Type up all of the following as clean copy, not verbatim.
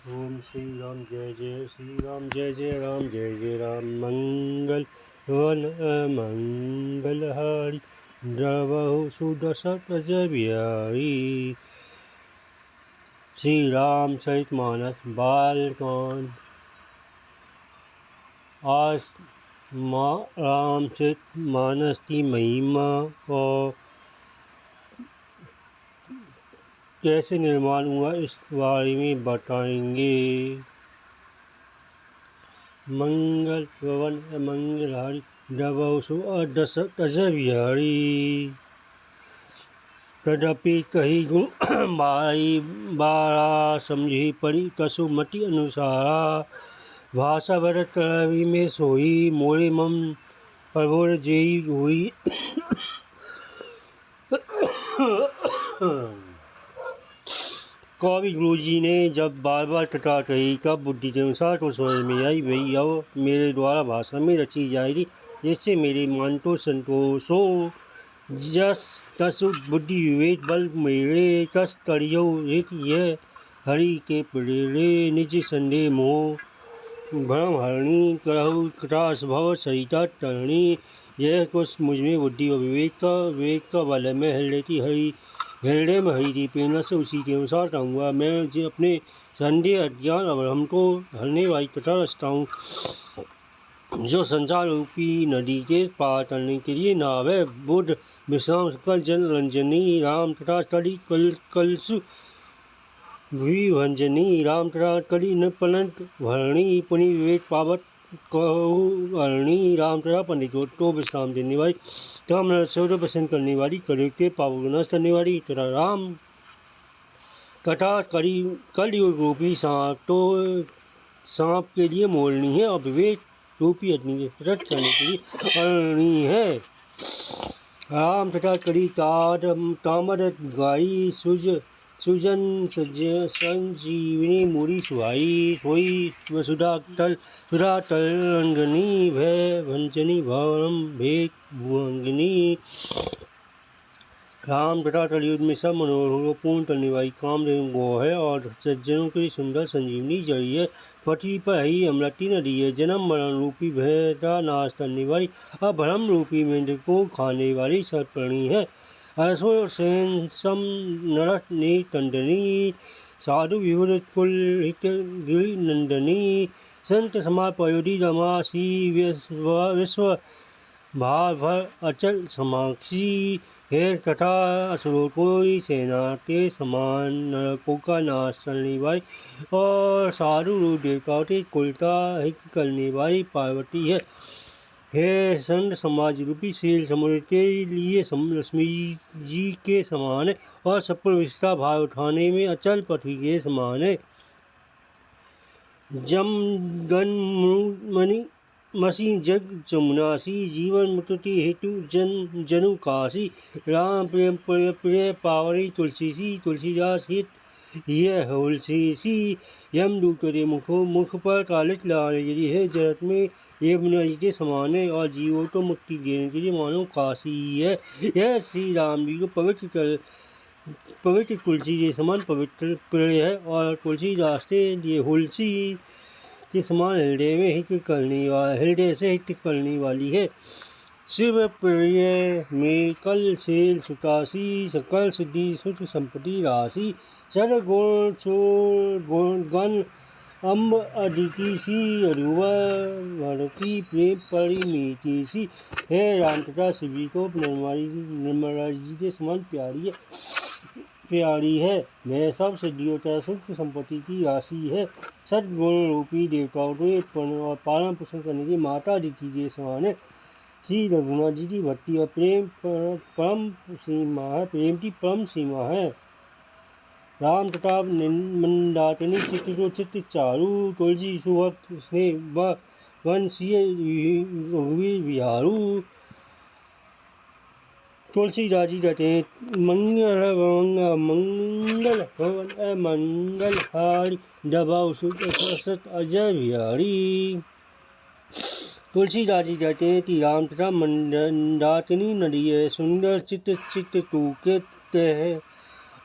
ओम श्री राम जय जय श्री राम जय जय राम जय जय राम मंगल वन मंगलहारी द्रवहु सुदशत जय बिहारी। श्री राम चरित मानस बालकांड। आज रामचरित मानस की महिमा और कैसे निर्माण हुआ इस बारे में बताएंगे। मंगल पवन मंगलहारी द्रवहु दशरथ अजय बिहारी। तदपि कही गुण बाई बारा समझी पड़ी कसुमति अनुसारा। भाषा भरत रवि में सोई मोरे मम प्रभुर जेई हुई। कवि गुरु जी ने जब बार बार टटा कही तब बुद्धि के अनुसार तो समझ में आई वही अब मेरे द्वारा भाषा में रची जाएगी, जिससे मेरे मन को संतोष हो। जस तस बुद्धि विवेक बल मेरे तस तरियो एक यह हरि के प्रेरे। निज संदेह मोह भ्रम हरणी करहु त्रास भव सरिता तरणी। यह कुछ मुझमें बुद्धि और विवेक का बल है। मैं हृदय में हरि की प्रेरणा से उसी के अनुसार रहूँगा। मैं जो अपने संदेह अज्ञान अवरम को हरने वाली तथा रचताऊँ जो संसार रूपी नदी के पार करने के लिए नाव है। बुद्ध विश्राम सकल जन रंजनी राम तथा कली कलसु विभंजनी। राम तथा कली न पलंक भरणी पुनि विवेक पावत कहु हरणी। राम तथा पंडितों को विश्राम देने वाली तथा मनुष्यों को प्रसन्न करने वाली कलयुग के पापों को नष्ट करने वाली तथा राम तथा कलयुग रूपी सांप के लिए मोलनी है और विवेक रूपी अग्नि के रद्द करने के लिए अरणी है। राम तथा कली तामर गाई सुजन संजीवनी मूरी सुहाई। सोई वसुधा तल रंगनी भय भंजनी भवरम भेद भुअंगिनी। राम तथा कलयुग में सब मनोरथों को पूर्ण करने वाली कामधेनु गौ है और सज्जनों के लिए सुंदर संजीवनी जड़ी है। पृथ्वी पर ही अमृति नदी है। जन्म मरण रूपी भय का नाश करने वाली अभ्रम रूपी मेंढक को खाने वाली सर्पणी है। असुर सेन सम नरक ने कंदनी साधु विभुर कुल गिरि नंदनी। संत समाज पयोधी रमा सी विश्व भार भर अचल समाक्षी है तथा असुरों को सेना के समान नरकों का नाश करने वाली और साधु रूप देवताओं के कुलता हित करने वाली पार्वती है। हे संत समाज रूपी शील समुद्र के लिए लक्ष्मी जी के समान है और सब पर विस्तार भार उठाने में अचल पृथ्वी के समान है। जम गन मणि मसी जग जमुनासी जीवन मुक्ति हेतु जनु काशी। राम प्रेम प्रिय पावनी तुलसीदास हित यह होलसी। यमदूत तेरे मुख पर कालिक लाने के लिए है। जगत में यमुना जी के समान है और जीवों को मुक्ति देने के लिए मानो काशी है। यह श्री राम जी को पवित्र तुलसी के समान पवित्र प्रिय है और तुलसीदास के लिए होलसी के समान हृदय से हित करने वाली है। शिव प्रिय में कल सेल सुतासी सकल सिद्धि सुख संपत्ति राशि। सर गुण गण अम्ब अदिति सी अरुवा भरती प्रेम परिमीति सी। है राम तथा शिव जी को निर्मला जी के समान प्यारी है। वह सब सिद्धियों तथा सुख संपत्ति की राशि है। सद्गुण रूपी देवताओं को पालन पोषण करने की माता अदिति के समान है। श्री रघुनाथ जी की भक्ति और प्रेम की परम सीमा है। राम तथा मंदाकिनी चित्त को चित्त चारु तुलसी सुभक्त से वंशीय रघुवीर बिहारू। तुलसीदास जी कहते हैं मंगल भवन मंगलहारी दबाव सुदशरथ अजय बिहारी। तुलसीदास जी कहते हैं कि राम तथा मंदाकिनी नदी है। सुंदर चित्त तू के है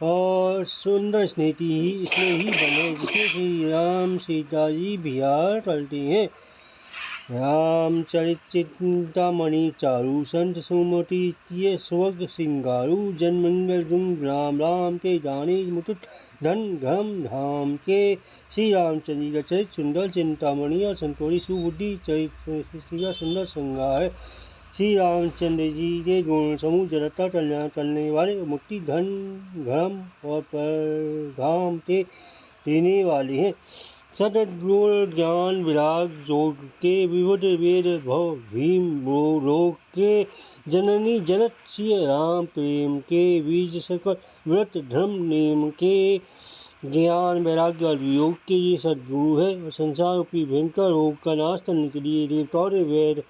और सुंदर स्नेही बने जिसमें श्री राम सीता जी बिहार टलते हैं। रामचरित चिंतामणि चारु संत सुमति किए स्वर्ग सिंगारू जन मंगल गुण राम राम के जाने मुकुट धन घम धाम के। श्री रामचंद्र जी का चरित सुंदर चिंतामणि और संतोषी सुबुद्धि चरित सुंदर श्रृंगार है। श्री रामचंद्र जी के गुण समूह जड़ता कल्याण करने वाले मुक्ति धन घम और परधाम के देने वाले हैं। सदगुण ज्ञान विराग जोग के विविध वेद भव भीम लोक के जननी जनक श्री राम प्रेम के बीज सकल व्रत धर्म नेम के। ज्ञान वैराग्य और योग के ये सदगुरु है। संसार रूपी भयंकर रोग का नाश करने के लिए देवताओं ने वेद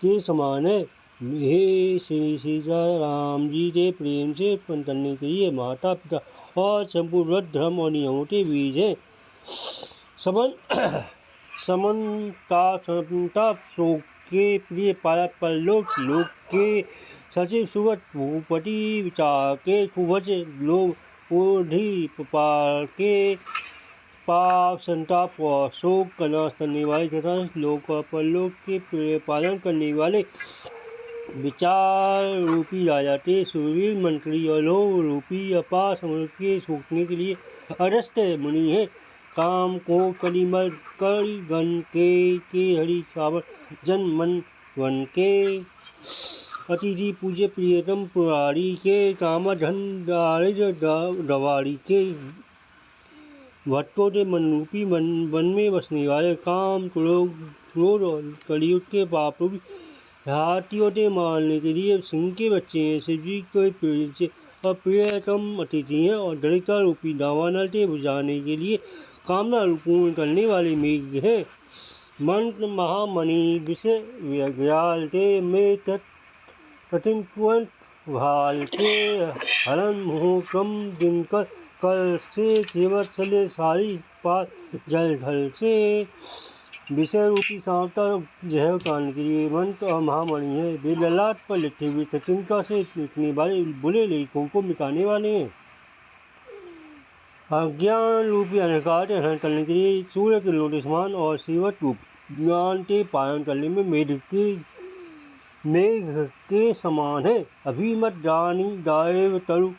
के समान है। हे श्री सीता राम जी के प्रेम से उत्पन्न करने के लिए माता पिता और संपूर्ण व्रत धर्म और नियमों के बीज है। समन्ता शोक के प्रिय पालक परलोक लोक के सचिव सुवत भूपति विचार के कुवच लोग ओढ़ी पाल के पाप संताप और शोक का नाश करने वाले तथा लोक और परलोक के पालन करने वाले विचार रूपी राजा के सुरवीर मंत्री और लोभ रूपी अपार समुद्र के सूखने के लिए अगस्त्य मुनि है। काम को कलिमल करी गण के हरि सावर जन मन वन के अतिथि पूज्य प्रियतम पुरारी के काम धन दवारी के भक्तों के मन रूपी वन में बसने वाले काम क्रोध और कलयुग के पाप रूपी हाथियों के मारने के लिए सिंह के बच्चे हैं। शिव जी के प्रियतम अतिथि हैं और दरिद्रता रूपी दावानल के बुझाने के लिए कामना पूर्ण करने वाले मेघ है। मंत्र महामणि विषय व्याल के में तथिन भाल के हरण मुहकम दिनकर कल से जीवत्सल्य सारी पार जल ढल से। विषय रूपी सांवता जहर कान के लिए मंत्र और महामणि है। वे ललाट पर लिखे हुए तथिनका से लिखने वाले बुरे लेखों को मिटाने वाले हैं। अज्ञान रूपी अंधकार के हरण करने के लिए सूर्य के लोटे समान और सेवक रूप ज्ञान के पालन करने में मेघ के समान है। अभिमत जानी दायव तरु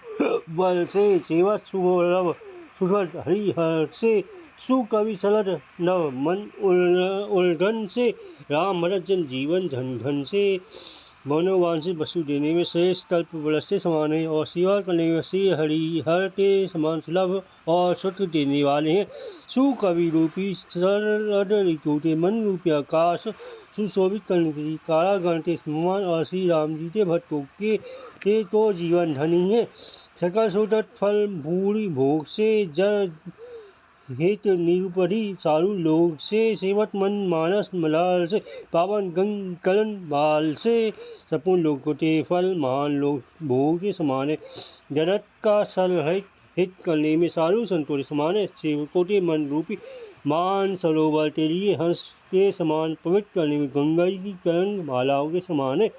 बल से सेवक सुलभ सुधर हरिहर से सुकवि सलद नव मन उलझन से राम भरत जन जीवन धन धन से। मनोवान से वस्तु देने में श्रेष्ठ कल्प वृक्ष के समान है और सेवा करने में श्री हरिहर के समान सुलभ और सुख देने वाले हैं। सुकवि रूपी शरद ऋतु के मन रूपी आकाश सुशोभित करने के लिए कारागण के समान और श्री राम जी के भक्तों के तो जीवन धनी है। सकल सुदत फल भूरी भोग से जर हित निरुपधि सारु लोग से सेवत मन मानस मलाल से पावन गंग कलन बाल से सपूर्ण लोगों के फल महान लोग भोग के समान है। जगत का सल हित करने में सारु संतों के समान है। सेवकों के मन रूपी मान सरोवर के लिए हंस के समान पवित्र करने में गंगा जी की करण मालाओं के समान है।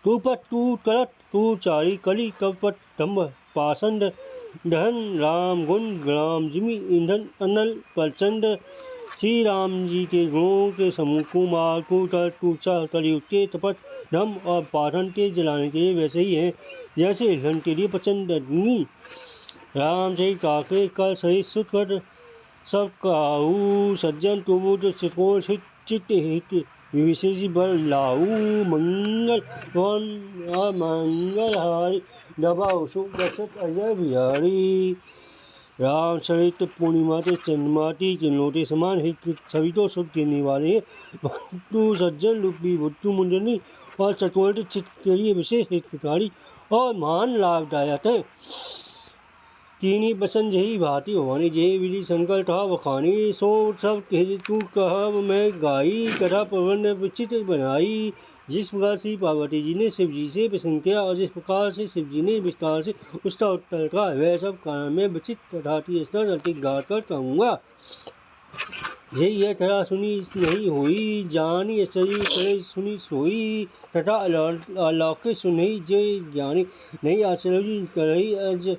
तू पट तू करत तू चारी कली कपट दम्भ पाषंड धन राम गुण ग्राम जिमी ईंधन अनल प्रचंड। श्री राम जी के गुणों के समूह कुमार कुचा कलयुग के तपत धम और पाठन के जलाने के लिए वैसे ही हैं जैसे ईंधन के लिए प्रचंड अग्नि। राम से काके कल सही सुत सब काहू सज्जन तुमुद चिकोल चित्त हित विशेष बल लाऊ मंगल वन मंगल हारी दबाओ सुख दशत अजय बिहारी। राम सहित पूर्णिमा के चंद्रमा की किरणों के समान हित सभी तो सुख देने वाले हैं। भक्तु सज्जन रूपी बुद्धू मुंडनी और चतुर्थ चित्त के लिए विशेष हितकारी और महान लाभदायक है। कीनी बसन जही भांति भवानी जय विधि शंकर था बखानी सो सब कह तू कह मैं गाई कथा प्रबंध विचित्र बनाई। जिस प्रकार से पार्वती जी ने शिव जी से प्रसन्न किया और जिस प्रकार से शिव जी ने विस्तार से उसका उत्तर कहा वह सब कारण में विचित्र तथा स्तर गाड़ कर कहूँगा। यह तरह सुनी नहीं हुई जानी ऐश्वर्य करे सुनी सोई तथा अलौकिक सुनी जय ज्ञानी नहीं आश्चर्य करही अज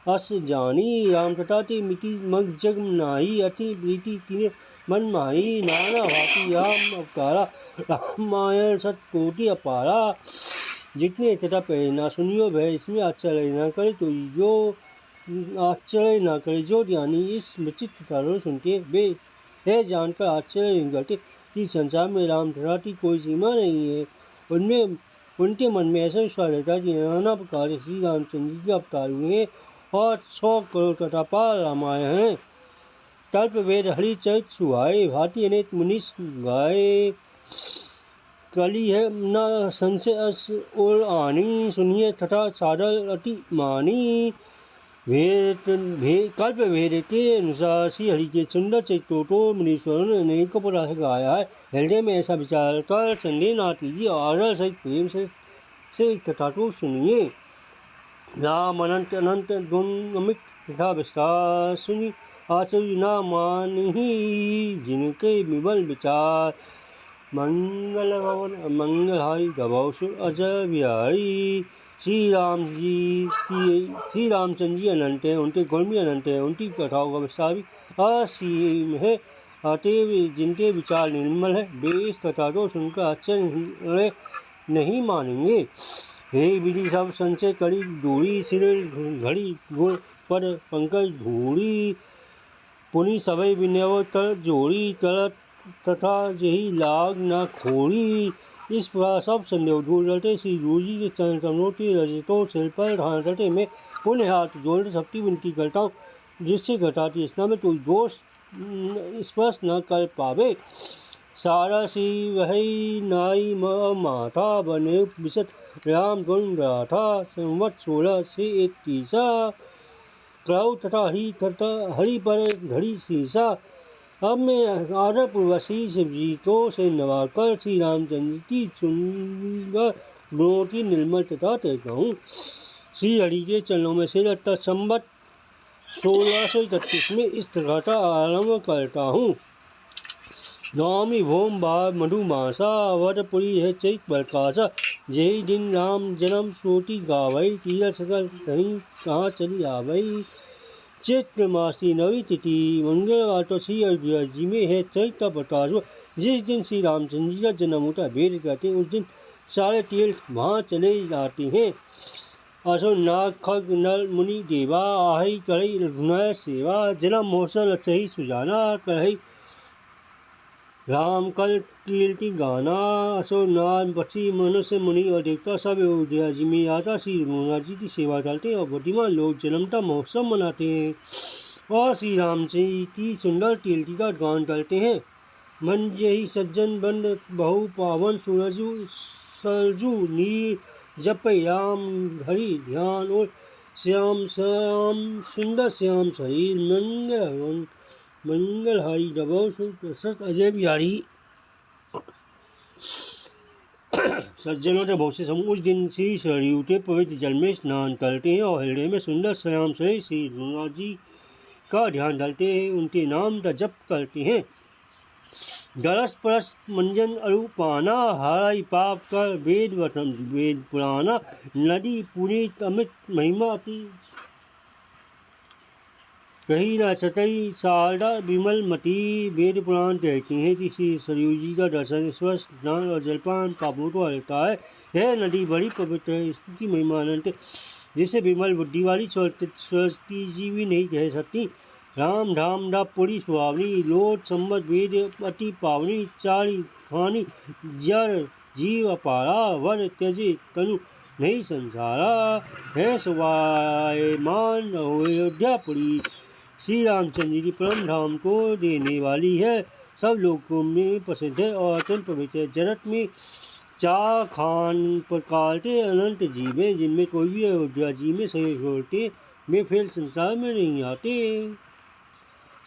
अस जानी। राम तटाते मिति मग जग नाही, अति प्रीति तिने मन माही। नाना भांति राम अवतारा, रामायण सत कोटि अपारा। जितने तथा प्रेरणा सुनियो भय इसमें आश्चर्य न करे, तो जो आश्चर्य न करे जो ज्ञानी इस विचित्र तारों सुनते वे यह जानकर आश्चर्य नहीं करते कि संसार में राम तथा की कोई सीमा नहीं है। उनमें उनके मन में ऐसा विश्वास रहता है कि नाना प्रकार से श्री रामचंद्र जी के अवतार हुए हैं और 100 करोड़ तथा पार रामायण हैं। तल्प वेद हरिचरित सुहाए, भांति अनेक मुनीस गाए। कली है न संशय अस ओर आनी, सुनिए तथा सादर अति मानी। कल्प भेद के अनुसार श्री हरि के सुंदर चरित्रों को मुनीश्वरों ने अनेकों प्रकार से गाया है। हृदय में ऐसा विचार कर संदेह ना कीजिए, आदर सहित प्रेम से कथा को सुनिए। राम अनंत अनंत गुण अमित तथा विस्तार, सुनी आचर्य न मानहि जिनके विमल विचार। मंगल भवन मंगलहारी गभौ सुर अजय बिहारी। श्री रामचंद्र जी अनंत हैं, उनके गुण भी अनंत हैं, उनकी कथाओं का विस्तार भी असीम है। अतएव जिनके विचार निर्मल है वे इस कथा को सुनकर आश्चर्य नहीं मानेंगे। हे विधि सब संशय करी दूरी, सिर घड़ी गुण पर पंकज धूड़ी। पुनि सभय विनय तर जोड़ी, करत तथा यही लाग न खोड़ी। इस प्रकार सब संदेह दूर रटे श्री गुरु जी के चरण कमलों के रजतों सिर पर ढान रटे में पुण्य हाथ जोड़ सबकी विनती करता हूँ, जिससे घटा की स्नान में कोई दोष स्पर्श न कर पावे। सारा सी वही नाई माथा बने विशत राम गुण गाथा। संवत 16 से 31 कराऊ तथा हरि पर घड़ी शीशा। अब मैं आदर पूर्वक श्री शिव जी को से नवाकर श्री रामचंद्र की सुंदर गुणों की निर्मल तथा कहता हूँ। श्री हरि के चरणों में से संवत 1631 में इस तरह का आरंभ करता हूँ। नवमी भोम बार मधुमासा, वरपुरी है चैत प्रकाशा। यही दिन राम जन्म सोटी गावई, तीरथ सकल कहीं कहाँ चली आवई। चैत्र मास की 9वीं तिथि मंगलवार तो श्री अयोध्या जी में है चैत्र प्रकाश। जिस दिन श्री रामचंद्र जी का जन्म होता है वेद कहते हैं उस दिन सारे तीर्थ वहाँ चले जाते हैं। असो नाग खग नर मुनि देवा, आही करई रघुनाथ सेवा। जन्म महोत्सव सही सुजाना, कही राम कल कीर्ति गाना। असो नाम पक्षी मनुष्य मुनि और देवता सब अयोध्या जी में आता श्री रघुनाथ जी की सेवा करते हैं और बुद्धिमान लोग जन्मता महोत्सव मनाते हैं और श्री राम जी की सुंदर कीर्ति का गान करते हैं। मन यही सज्जन बंद बहु पावन, सूरजु सरजू नीर जप राम हरि ध्यान। और श्याम श्याम सुंदर श्याम शरीर, मंगलहारी गभौ सुर अजय बिहारी। सज्जनों के बहुत से समूह उस दिन श्री सरयू के पवित्र जल में स्नान करते हैं और हृदय में सुंदर श्याम से श्री रघुनाथ जी का ध्यान डालते हैं, उनके नाम का जप करते हैं। दरस परस मंजन अरूपाना, हाराई पाप कर वेद वचन वेद पुराना। नदी पुनीत अमित महिमा अति कही न सतई, शारदा विमल मती। वेद पुराण कहते हैं कि श्री सरयू जी का दर्शन स्पर्श स्नान और जलपान पापों को हटाता है। यह नदी बड़ी पवित्र है, इसकी महिमा अनंत, जिसे विमल बुद्धि वाली सरस्वती जी भी नहीं कह सकती। राम धाम दा पुरी सुहावनी, लोट संबत वेद अति पावनी। चारी खानी जर जीव अपारा, वर त्यजे तनु नहीं संसारा। है सुवायमान अयोध्यापुरी, श्री रामचंद्र जी की परम धाम को देने वाली है। सब लोगों में प्रसिद्ध है और अत्यंत पवित्र है। जगत में 4 खान प्रकार के अनंत जीव हैं, जिनमें कोई भी अयोध्या जी में शरीर छोड़ते वे फिर संसार में नहीं आते।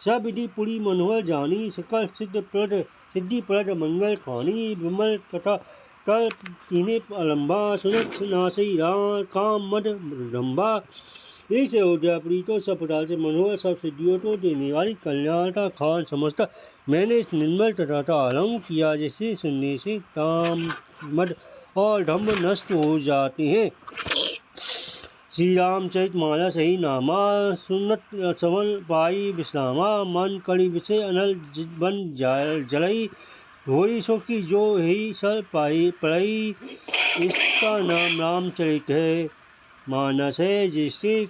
सब विधि पुरी मनोहर जानी, सकल सिद्धि प्रद मंगल खानी। विमल तथा कर तीने अलम्बा, सुनत नासई काम मद रंबा। इस अयोध्यापुरी को सब प्रकार से मनोहर सब सिद्धियों को देने वाली कल्याण का खान समझता मैंने इस निर्मल तथा का आरंभ किया, जिसे सुनने से काम मद और ढम्ब नष्ट हो जाते हैं। श्री रामचरित मानस ही नामा, सुनत सवन पाई विश्रामा। मन कड़ी विषय अनल बन जलई, होरी सुखी जो ही सर पाई पड़ई। इसका नाम रामचरित है, मानस है जिसके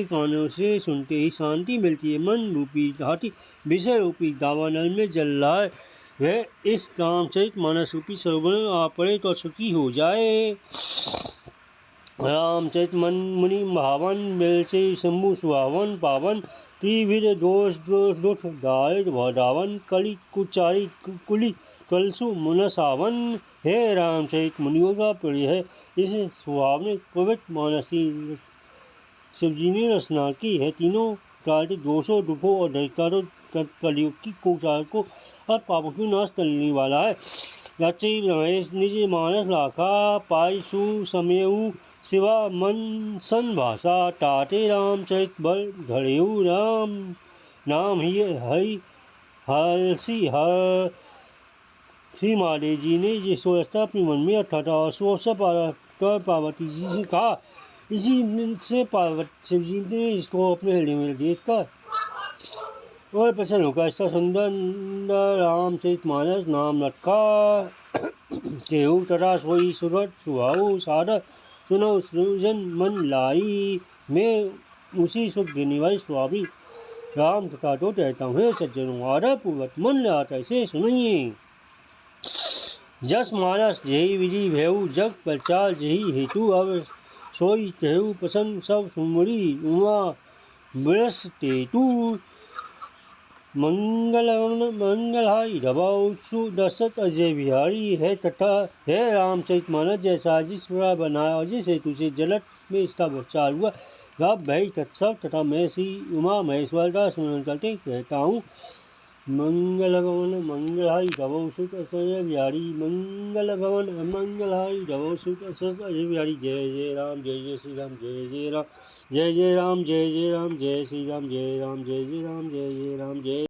कानों से सुनते ही शांति मिलती है। मन रूपी हाथी विषय रूपी दावानल में जल रहा है, वह इस रामचरित मानस रूपी सरोवर में आ पड़े तो सुखी हो जाए। रामचरित मुनि भावन, मिल से शंभु सुहावन पावन। त्रिविध दोष दुख दारिद भदावन, कली कुचारी कुली कलसु मुनसावन। हे रामचरित मुनियों का प्रिय है, इस सुहावने पवित्र मानस की शिवजी ने रचना की है। तीनों कार्तिक दोषों दुखों और दैत्यों कलयुग की कुचार को और पापों की नाश करने वाला है। रचि रमेश निज मानस लाखा, पाई सु समयऊ शिवा मन सन भाषा। टाटे रामचरित बल धरेऊ, राम नाम ही हरि हर्षि हर। श्री महादेव जी ने ये सोचता अपने मन में अर्थात सोच पार्वती जी से कहा। इसी से पार्वती शिव जी ने इसको अपने हृदय में देखकर और प्रसन्न होकर इसका सुंदर रामचरित मानस नाम रखा। केहू तथा सोई सुरत सुहाऊ सादर, सुनो सृजन मन लाई। मैं उसी सुख देने वाली स्वामी राम कथा तो कहता हूँ। हे सज्जनों, आदर पूर्वक मन लगाकर इसे सुनिए। जस मानस यही विधि भेऊ, जग प्रचार यही हेतु। अब सोई तेहु प्रसन्न सब सुमरी, उमा विरस तेतु। मंगलहारी रवौ सुदशरथ अजय बिहारी। है तथा है रामचरित मानस जैसा जिस प्रकार बनाया और जिस हेतु से जगत में इसका प्रचार हुआ, वह भई तत्सव तथा मैं श्री उमा महेश्वर का स्मरण करते कहता हूँ। मंगल भवन मंगलहारी रवौ सुत अजय बिहारी, मंगल भवन मंगलहारी रवौ सुत अजय बिहारी। जय जय राम जय जय श्री राम, जय जय राम जय जय राम, जय जय राम जय श्री राम, जय राम जय जय राम, जय जय राम जय।